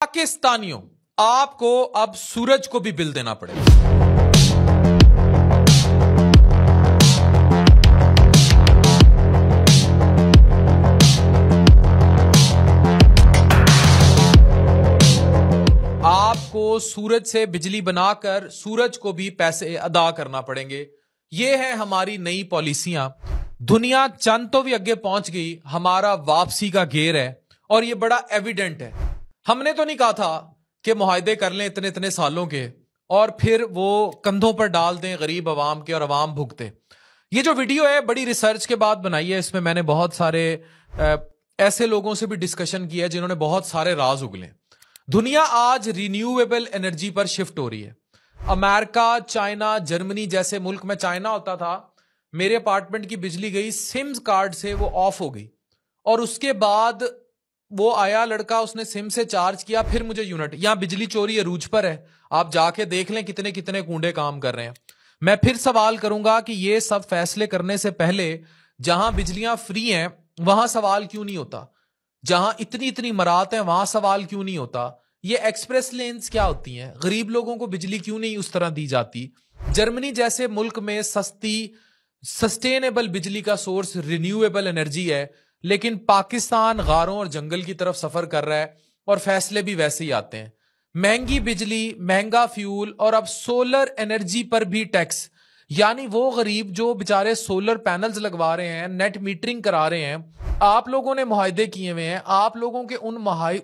पाकिस्तानियों, आपको अब सूरज को भी बिल देना पड़ेगा। आपको सूरज से बिजली बनाकर सूरज को भी पैसे अदा करना पड़ेंगे। ये है हमारी नई पॉलिसियां। दुनिया चंद तो भी आगे पहुंच गई, हमारा वापसी का घेर है और ये बड़ा एविडेंट है। हमने तो नहीं कहा था कि मुआहदे कर लें इतने इतने सालों के और फिर वो कंधों पर डाल दें गरीब अवाम के और अवाम भुगते। ये जो वीडियो है बड़ी रिसर्च के बाद बनाई है। इसमें मैंने बहुत सारे ऐसे लोगों से भी डिस्कशन किया जिन्होंने बहुत सारे राज उगले। दुनिया आज रिन्यूएबल एनर्जी पर शिफ्ट हो रही है। अमेरिका, चाइना, जर्मनी जैसे मुल्क में, चाइना होता था, मेरे अपार्टमेंट की बिजली गई, सिम्स कार्ड से वो ऑफ हो गई और उसके बाद वो आया लड़का, उसने सिम से चार्ज किया, फिर मुझे यूनिट। यहां बिजली चोरी अरूज पर है, आप जाके देख लें कितने कितने कूड़े काम कर रहे हैं। मैं फिर सवाल करूंगा कि ये सब फैसले करने से पहले जहां बिजलियां फ्री हैं वहां सवाल क्यों नहीं होता? जहां इतनी इतनी मरात हैं वहां सवाल क्यों नहीं होता? ये एक्सप्रेस लेन्स क्या होती हैं? गरीब लोगों को बिजली क्यों नहीं उस तरह दी जाती? जर्मनी जैसे मुल्क में सस्ती सस्टेनेबल बिजली का सोर्स रिन्यूएबल एनर्जी है, लेकिन पाकिस्तान गारों और जंगल की तरफ सफर कर रहा है और फैसले भी वैसे ही आते हैं। महंगी बिजली, महंगा फ्यूल और अब सोलर एनर्जी पर भी टैक्स। यानी वो गरीब जो बेचारे सोलर पैनल्स लगवा रहे हैं, नेट मीटरिंग करा रहे हैं, आप लोगों ने मुआहदे किए हुए हैं, आप लोगों के उन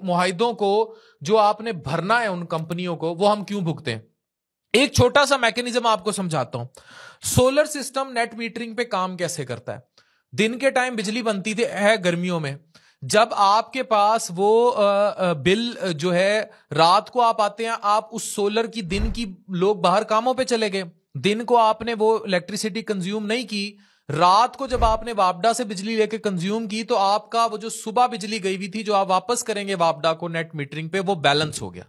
मुआहदों को जो आपने भरना है उन कंपनियों को, वो हम क्यों भुगते हैं? एक छोटा सा मैकेनिज्म आपको समझाता हूं। सोलर सिस्टम नेट मीटरिंग पे काम कैसे करता है। दिन के टाइम बिजली बनती थी है गर्मियों में, जब आपके पास वो बिल जो है, रात को आप आते हैं, आप उस सोलर की, दिन की लोग बाहर कामों पे चले गए, दिन को आपने वो इलेक्ट्रिसिटी कंज्यूम नहीं की, रात को जब आपने वापडा से बिजली लेके कंज्यूम की तो आपका वो जो सुबह बिजली गई हुई थी जो आप वापस करेंगे वापडा को नेट मीटरिंग पे, वो बैलेंस हो गया।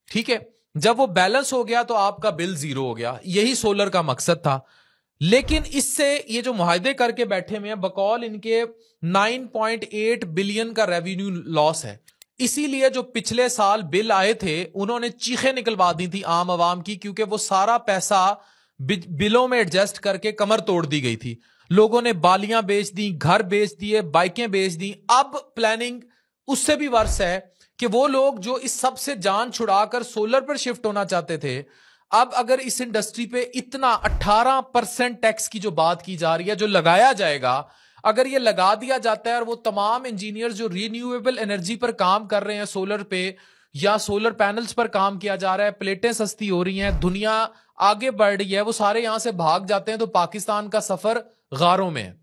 ठीक है, जब वो बैलेंस हो गया तो आपका बिल जीरो हो गया। यही सोलर का मकसद था। लेकिन इससे ये जो मुआहदे करके बैठे हुए हैं, बकौल इनके 9.8 बिलियन का रेवेन्यू लॉस है। इसीलिए जो पिछले साल बिल आए थे उन्होंने चीखें निकलवा दी थी आम आवाम की, क्योंकि वो सारा पैसा बिलों में एडजस्ट करके कमर तोड़ दी गई थी। लोगों ने बालियां बेच दी, घर बेच दिए, बाइकें बेच दी। अब प्लानिंग उससे भी वर्ष है कि वो लोग जो इस सब से जान छुड़ाकर सोलर पर शिफ्ट होना चाहते थे, अब अगर इस इंडस्ट्री पे इतना 18% टैक्स की जो बात की जा रही है, जो लगाया जाएगा, अगर ये लगा दिया जाता है और वो तमाम इंजीनियर जो रिन्यूएबल एनर्जी पर काम कर रहे हैं, सोलर पे या सोलर पैनल्स पर काम किया जा रहा है, प्लेटें सस्ती हो रही हैं, दुनिया आगे बढ़ रही है, वो सारे यहां से भाग जाते हैं, तो पाकिस्तान का सफर गारों में है।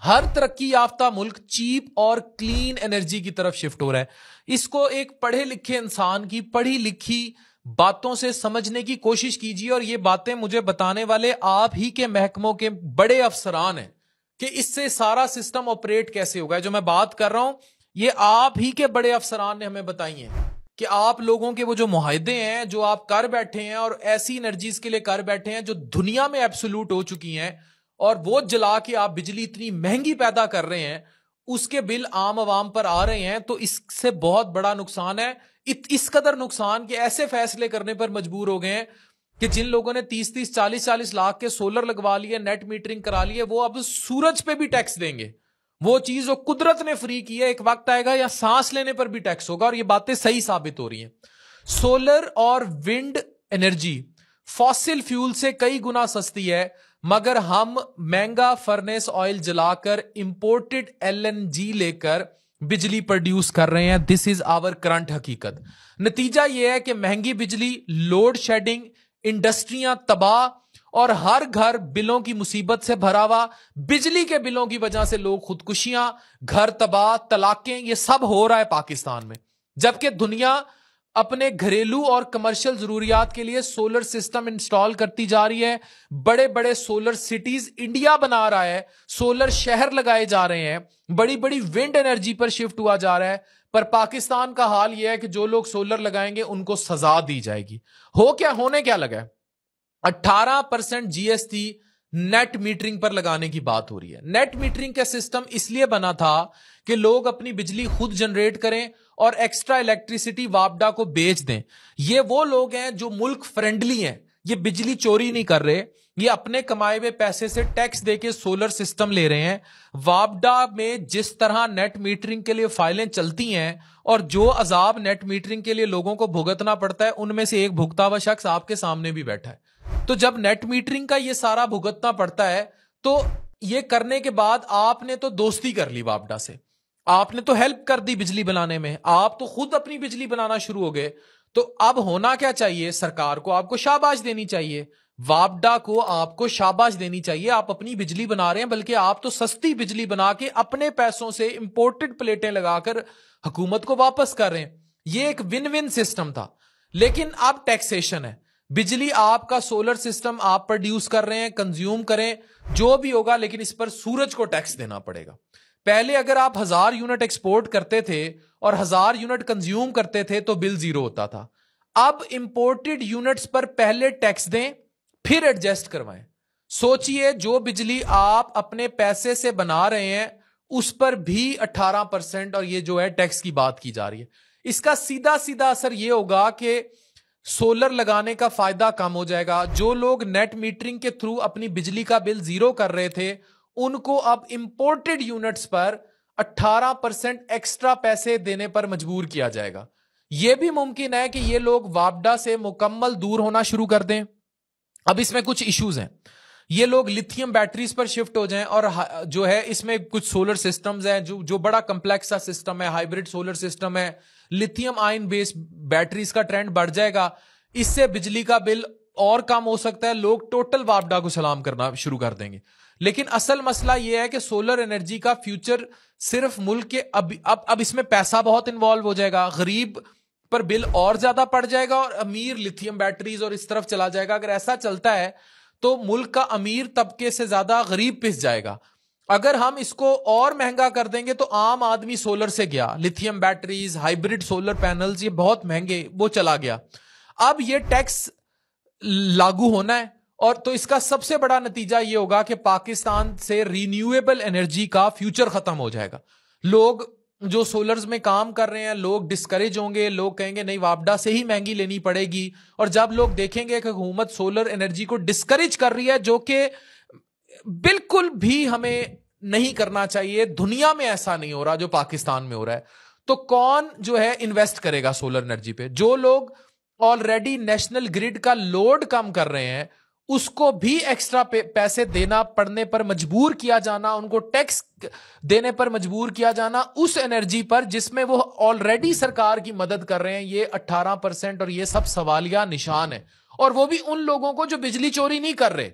हर तरक्की याफ्ता मुल्क चीप और क्लीन एनर्जी की तरफ शिफ्ट हो रहा है। इसको एक पढ़े लिखे इंसान की पढ़ी लिखी बातों से समझने की कोशिश कीजिए। और ये बातें मुझे बताने वाले आप ही के महकमों के बड़े अफसरान हैं कि इससे सारा सिस्टम ऑपरेट कैसे होगा। जो मैं बात कर रहा हूं ये आप ही के बड़े अफसरान ने हमें बताई है कि आप लोगों के वो जो मुआहदे हैं जो आप कर बैठे हैं और ऐसी एनर्जीज के लिए कर बैठे हैं जो दुनिया में एब्सोल्यूट हो चुकी हैं, और वो जला के आप बिजली इतनी महंगी पैदा कर रहे हैं, उसके बिल आम आवाम पर आ रहे हैं। तो इससे बहुत बड़ा नुकसान है। इस कदर नुकसान कि ऐसे फैसले करने पर मजबूर हो गए हैं कि जिन लोगों ने 30-30, 40-40 लाख के सोलर लगवा लिए, नेट मीटरिंग करा लिए, वो अब सूरज पे भी टैक्स देंगे। वो चीज जो कुदरत ने फ्री की है, एक वक्त आएगा या सांस लेने पर भी टैक्स होगा। और ये बातें सही साबित हो रही हैं। सोलर और विंड एनर्जी फॉसिल फ्यूल से कई गुना सस्ती है, मगर हम महंगा फर्नेस ऑयल जलाकर इंपोर्टेड एलएनजी लेकर बिजली प्रोड्यूस कर रहे हैं। दिस इज आवर करंट हकीकत। नतीजा यह है कि महंगी बिजली, लोड शेडिंग, इंडस्ट्रियां तबाह और हर घर बिलों की मुसीबत से भरा हुआ। बिजली के बिलों की वजह से लोग खुदकुशियां, घर तबाह, तलाकें, ये सब हो रहा है पाकिस्तान में। जबकि दुनिया अपने घरेलू और कमर्शियल जरूरियात के लिए सोलर सिस्टम इंस्टॉल करती जा रही है। बड़े बड़े सोलर सिटीज इंडिया बना रहा है, सोलर शहर लगाए जा रहे हैं, बड़ी बड़ी विंड एनर्जी पर शिफ्ट हुआ जा रहा है। पर पाकिस्तान का हाल यह है कि जो लोग सोलर लगाएंगे उनको सजा दी जाएगी। होने क्या लगा है? 18% जीएसटी नेट मीटरिंग पर लगाने की बात हो रही है। नेट मीटरिंग का सिस्टम इसलिए बना था कि लोग अपनी बिजली खुद जनरेट करें और एक्स्ट्रा इलेक्ट्रिसिटी वापडा को बेच दें। ये वो लोग हैं जो मुल्क फ्रेंडली हैं, ये बिजली चोरी नहीं कर रहे, ये अपने कमाए हुए पैसे से टैक्स देके सोलर सिस्टम ले रहे हैं। वापडा में जिस तरह नेट मीटरिंग के लिए फाइलें चलती हैं और जो अजाब नेट मीटरिंग के लिए लोगों को भुगतना पड़ता है, उनमें से एक भुगता हुआ शख्स आपके सामने भी बैठा है। तो जब नेट मीटरिंग का ये सारा भुगतना पड़ता है, तो ये करने के बाद आपने तो दोस्ती कर ली वापडा से, आपने तो हेल्प कर दी बिजली बनाने में, आप तो खुद अपनी बिजली बनाना शुरू हो गए। तो अब होना क्या चाहिए? सरकार को आपको शाबाश देनी चाहिए, वापडा को आपको शाबाश देनी चाहिए। आप अपनी बिजली बना रहे हैं, बल्कि आप तो सस्ती बिजली बना के अपने पैसों से इंपोर्टेड प्लेटें लगाकर हुकूमत को वापस कर रहे हैं। ये एक विन विन सिस्टम था। लेकिन अब टैक्सेशन है, बिजली आपका सोलर सिस्टम आप प्रोड्यूस कर रहे हैं, कंज्यूम करें जो भी होगा, लेकिन इस पर सूरज को टैक्स देना पड़ेगा। पहले अगर आप 1000 यूनिट एक्सपोर्ट करते थे और 1000 यूनिट कंज्यूम करते थे तो बिल जीरो होता था। अब इंपोर्टेड यूनिट्स पर पहले टैक्स दें, फिर एडजस्ट करवाएं। सोचिए, जो बिजली आप अपने पैसे से बना रहे हैं उस पर भी 18% और ये जो है टैक्स की बात की जा रही है। इसका सीधा सीधा असर यह होगा कि सोलर लगाने का फायदा कम हो जाएगा। जो लोग नेट मीटरिंग के थ्रू अपनी बिजली का बिल जीरो कर रहे थे, उनको अब इंपोर्टेड यूनिट्स पर 18% एक्स्ट्रा पैसे देने पर मजबूर किया जाएगा। यह भी मुमकिन है कि ये लोग वापडा से मुकम्मल दूर होना शुरू कर दें। अब इसमें कुछ इश्यूज हैं, ये लोग लिथियम बैटरीज पर शिफ्ट हो जाएं और जो है इसमें कुछ सोलर सिस्टम्स हैं जो बड़ा कम्प्लेक्स सा सिस्टम है, हाइब्रिड सोलर सिस्टम है। लिथियम आयन बेस्ड बैटरीज का ट्रेंड बढ़ जाएगा, इससे बिजली का बिल और कम हो सकता है, लोग टोटल वापडा को सलाम करना शुरू कर देंगे। लेकिन असल मसला यह है कि सोलर एनर्जी का फ्यूचर सिर्फ मुल्क के अब इसमें पैसा बहुत इन्वॉल्व हो जाएगा, गरीब पर बिल और ज्यादा पड़ जाएगा और अमीर लिथियम बैटरीज और इस तरफ चला जाएगा। अगर ऐसा चलता है तो मुल्क का अमीर तबके से ज्यादा गरीब पिस जाएगा। अगर हम इसको और महंगा कर देंगे तो आम आदमी सोलर से गया, lithium batteries, hybrid solar panels, ये बहुत महंगे, वो चला गया। अब ये टैक्स लागू होना है और तो इसका सबसे बड़ा नतीजा ये होगा कि पाकिस्तान से रिन्यूएबल एनर्जी का फ्यूचर खत्म हो जाएगा। लोग जो सोलर्स में काम कर रहे हैं, लोग डिस्करेज होंगे, लोग कहेंगे नहीं वापडा से ही महंगी लेनी पड़ेगी। और जब लोग देखेंगे कि हुकूमत सोलर एनर्जी को डिस्करेज कर रही है, जो कि बिल्कुल भी हमें नहीं करना चाहिए, दुनिया में ऐसा नहीं हो रहा जो पाकिस्तान में हो रहा है, तो कौन जो है इन्वेस्ट करेगा सोलर एनर्जी पे? जो लोग ऑलरेडी नेशनल ग्रिड का लोड कम कर रहे हैं, उसको भी एक्स्ट्रा पैसे देना पड़ने पर मजबूर किया जाना, उनको टैक्स देने पर मजबूर किया जाना उस एनर्जी पर जिसमें वो ऑलरेडी सरकार की मदद कर रहे हैं। ये 18% और ये सब सवालिया निशान है। और वो भी उन लोगों को जो बिजली चोरी नहीं कर रहे,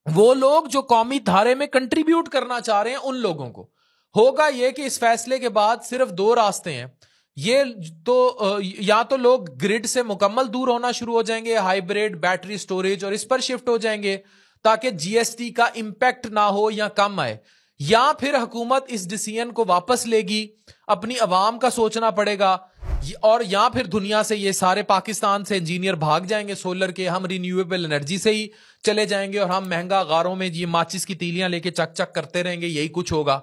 वो लोग जो कौमी धारे में कंट्रीब्यूट करना चाह रहे हैं, उन लोगों को होगा यह कि इस फैसले के बाद सिर्फ दो रास्ते हैं। ये तो या तो लोग ग्रिड से मुकम्मल दूर होना शुरू हो जाएंगे, हाइब्रिड बैटरी स्टोरेज और इस पर शिफ्ट हो जाएंगे ताकि जीएसटी का इंपैक्ट ना हो या कम आए, या फिर हुकूमत इस डिसीजन को वापस लेगी, अपनी अवाम का सोचना पड़ेगा, और या फिर दुनिया से ये सारे पाकिस्तान से इंजीनियर भाग जाएंगे सोलर के, हम रिन्यूएबल एनर्जी से ही चले जाएंगे और हम महंगा गारों में ये माचिस की तीलियां लेके चक चक करते रहेंगे। यही कुछ होगा।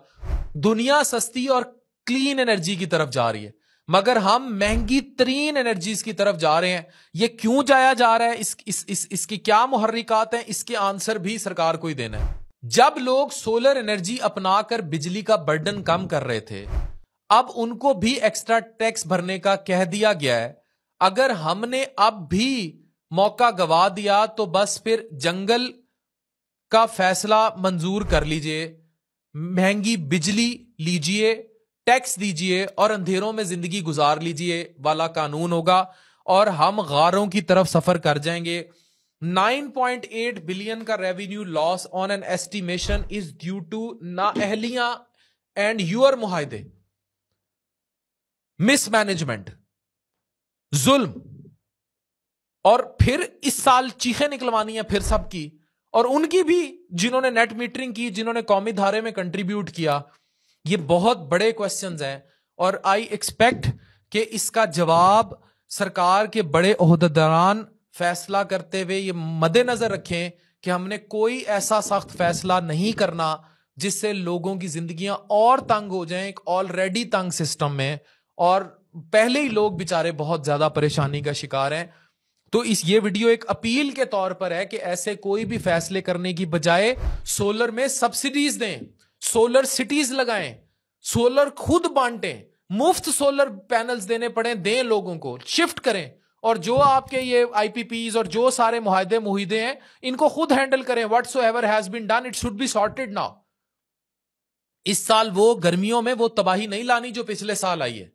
दुनिया सस्ती और क्लीन एनर्जी की तरफ जा रही है, मगर हम महंगी तरीन एनर्जीज की तरफ जा रहे हैं। ये क्यों जाया जा रहा है, इसकी क्या मुहर्रिकात हैं, इसके आंसर भी सरकार को ही देना है। जब लोग सोलर एनर्जी अपनाकर बिजली का बर्डन कम कर रहे थे, अब उनको भी एक्स्ट्रा टैक्स भरने का कह दिया गया है। अगर हमने अब भी मौका गवा दिया तो बस फिर जंगल का फैसला मंजूर कर लीजिए, महंगी बिजली लीजिए, टैक्स दीजिए और अंधेरों में जिंदगी गुजार लीजिए वाला कानून होगा और हम गारों की तरफ सफर कर जाएंगे। 9.8 बिलियन का revenue loss on an estimation is due to नाअहलियां एंड यूर मुहाइदे, मिसमैनेजमेंट, जुल्म। और फिर इस साल चीखें निकलवानी है फिर सबकी, और उनकी भी जिन्होंने नेट मीटरिंग की, जिन्होंने कौमी धारे में कंट्रीब्यूट किया। ये बहुत बड़े क्वेश्चंस हैं और आई एक्सपेक्ट कि इसका जवाब सरकार के बड़े ओहदेदारान फैसला करते हुए ये मद्देनजर रखें कि हमने कोई ऐसा सख्त फैसला नहीं करना जिससे लोगों की जिंदगियां और तंग हो जाएं, एक ऑलरेडी तंग सिस्टम में, और पहले ही लोग बेचारे बहुत ज्यादा परेशानी का शिकार हैं। तो ये वीडियो एक अपील के तौर पर है कि ऐसे कोई भी फैसले करने की बजाय सोलर में सब्सिडीज दें, सोलर सिटीज लगाएं, सोलर खुद बांटें, मुफ्त सोलर पैनल्स देने पड़े, दें लोगों को, शिफ्ट करें। और जो आपके ये आईपीपीज और जो सारे मुहिदे हैं, इनको खुद हैंडल करें। Whatsoever has been done, it should be sorted now. इस साल वो गर्मियों में वो तबाही नहीं लानी जो पिछले साल आई है।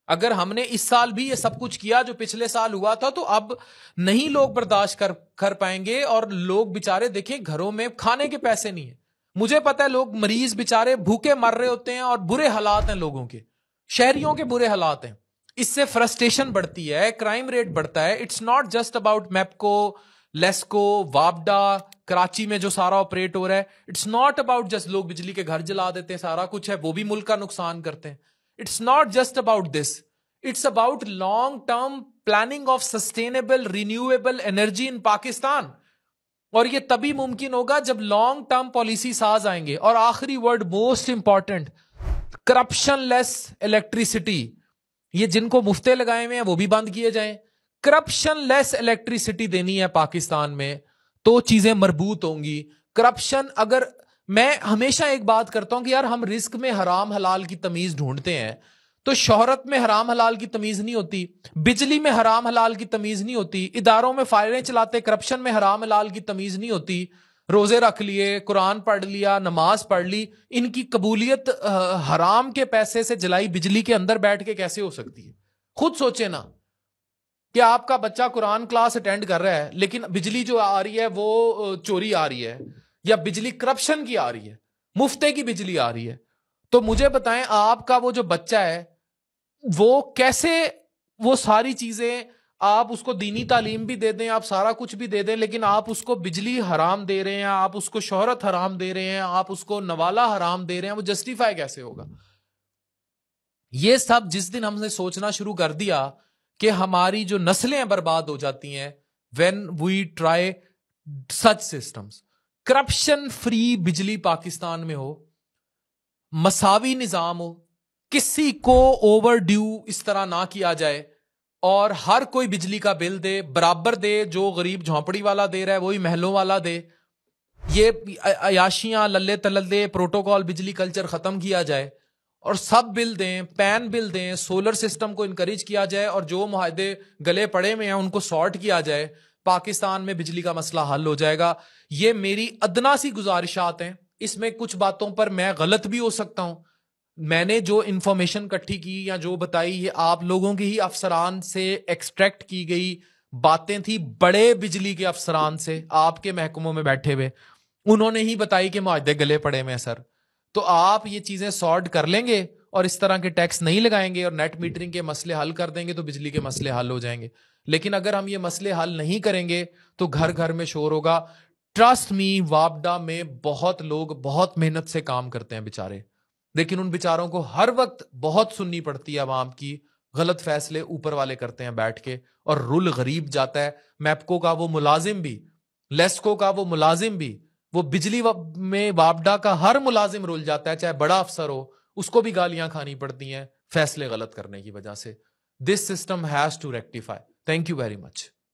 अगर हमने इस साल भी ये सब कुछ किया जो पिछले साल हुआ था, तो अब नहीं लोग बर्दाश्त कर पाएंगे। और लोग बेचारे देखिए, घरों में खाने के पैसे नहीं है। मुझे पता है लोग मरीज बेचारे भूखे मर रहे होते हैं और बुरे हालात हैं लोगों के, शहरियों के बुरे हालात हैं। इससे फ्रस्ट्रेशन बढ़ती है, क्राइम रेट बढ़ता है। It's not just about MEPCO, LESCO, वापडा, कराची में जो सारा ऑपरेट हो रहा है। इट्स नॉट अबाउट जस्ट लोग बिजली के घर जला देते हैं, सारा कुछ है, वो भी मुल्क का नुकसान करते हैं। It's not just about this. It's about long-term planning of sustainable, renewable energy in Pakistan. और ये तभी मुमकिन होगा जब लॉन्ग टर्म पॉलिसी साज आएंगे। और आखिरी word, most important, corruption less electricity. ये जिनको मुफ्ते लगाए हुए हैं वो भी बंद किए जाएं। करप्शन लेस इलेक्ट्रिसिटी देनी है पाकिस्तान में, तो चीजें मजबूत होंगी। करप्शन, अगर मैं हमेशा एक बात करता हूं कि यार हम रिस्क में हराम हलाल की तमीज ढूंढते हैं, तो शोहरत में हराम हलाल की तमीज नहीं होती, बिजली में हराम हलाल की तमीज नहीं होती, इदारों में फायरें चलाते करप्शन में हराम हलाल की तमीज नहीं होती। रोजे रख लिए, कुरान पढ़ लिया, नमाज पढ़ ली, इनकी कबूलियत हराम के पैसे से जलाई बिजली के अंदर बैठ के कैसे हो सकती है? खुद सोचे ना कि आपका बच्चा कुरान क्लास अटेंड कर रहा है, लेकिन बिजली जो आ रही है वो चोरी आ रही है, या बिजली करप्शन की आ रही है, मुफ्ते की बिजली आ रही है। तो मुझे बताएं, आपका वो जो बच्चा है वो कैसे, वो सारी चीजें आप उसको दीनी तालीम भी दे दें, आप सारा कुछ भी दे दें, लेकिन आप उसको बिजली हराम दे रहे हैं, आप उसको शोहरत हराम दे रहे हैं, आप उसको नवाला हराम दे रहे हैं, वो जस्टिफाई कैसे होगा? ये सब जिस दिन हमने सोचना शुरू कर दिया कि हमारी जो नस्लें बर्बाद हो जाती हैं, when we try such systems, corruption free बिजली पाकिस्तान में हो, मसावी निजाम हो, किसी को ओवर ड्यू इस तरह ना किया जाए, और हर कोई बिजली का बिल दे, बराबर दे, जो गरीब झोंपड़ी वाला दे रहा है वही महलों वाला दे। ये अयाशियां, लल्ले तलल्ले, प्रोटोकॉल, बिजली कल्चर खत्म किया जाए और सब बिल दें, पैन बिल दें, सोलर सिस्टम को इनकरेज किया जाए और जो मुआहदे गले पड़े हुए हैं उनको सॉर्ट किया जाए। पाकिस्तान में बिजली का मसला हल हो जाएगा। ये मेरी अदना सी गुजारिशात हैं। इसमें कुछ बातों पर मैं गलत भी हो सकता हूं। मैंने जो इंफॉर्मेशन इकट्ठी की या जो बताई, ये आप लोगों के ही अफसरान से एक्सट्रैक्ट की गई बातें थी, बड़े बिजली के अफसरान से, आपके महकमों में बैठे हुए, उन्होंने ही बताई कि मुआहदे गले पड़े हुए हैं सर। तो आप ये चीजें सॉर्ट कर लेंगे और इस तरह के टैक्स नहीं लगाएंगे और नेट मीटरिंग के मसले हल कर देंगे, तो बिजली के मसले हल हो जाएंगे। लेकिन अगर हम ये मसले हल नहीं करेंगे तो घर घर में शोर होगा। ट्रस्ट मी, वापडा में बहुत लोग बहुत मेहनत से काम करते हैं बेचारे, लेकिन उन बेचारों को हर वक्त बहुत सुननी पड़ती है आवाम की। गलत फैसले ऊपर वाले करते हैं बैठ के, और रुल गरीब जाता है। मैप्को का वो मुलाजिम भी, लेस्को का वो मुलाजिम भी, वो बिजली में वापडा का हर मुलाजिम रुल जाता है, चाहे बड़ा अफसर हो, उसको भी गालियां खानी पड़ती हैं फैसले गलत करने की वजह से। This system has to rectify. Thank you very much.